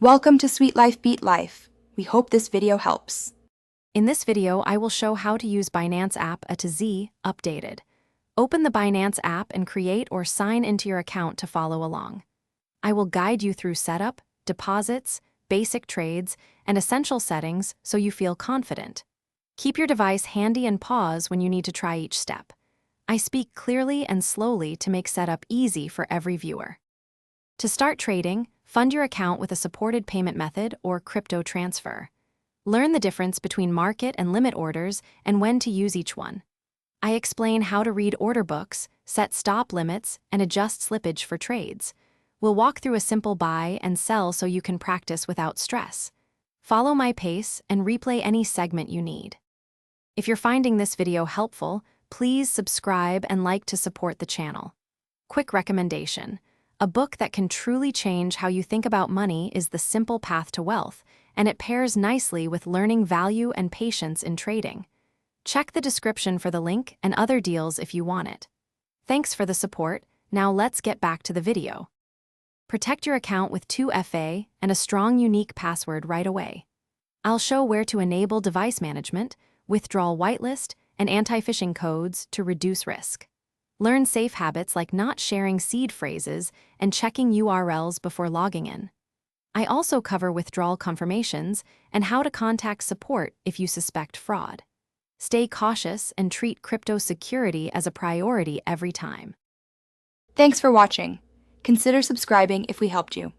Welcome to Sweet Life Beat Life. We hope this video helps. In this video, I will show how to use Binance app A to Z updated. Open the Binance app and create or sign into your account to follow along. I will guide you through setup, deposits, basic trades, and essential settings so you feel confident. Keep your device handy and pause when you need to try each step. I speak clearly and slowly to make setup easy for every viewer. To start trading, fund your account with a supported payment method or crypto transfer. Learn the difference between market and limit orders and when to use each one. I explain how to read order books, set stop limits, and adjust slippage for trades. We'll walk through a simple buy and sell so you can practice without stress. Follow my pace and replay any segment you need. If you're finding this video helpful, please subscribe and like to support the channel. Quick recommendation. A book that can truly change how you think about money is The Simple Path to Wealth, and it pairs nicely with learning value and patience in trading. Check the description for the link and other deals if you want it. Thanks for the support. Now let's get back to the video. Protect your account with 2FA and a strong unique password right away. I'll show where to enable device management, withdrawal whitelist, and anti-phishing codes to reduce risk. Learn safe habits like not sharing seed phrases and checking URLs before logging in. I also cover withdrawal confirmations and how to contact support if you suspect fraud. Stay cautious and treat crypto security as a priority every time. Thanks for watching. Consider subscribing if we helped you.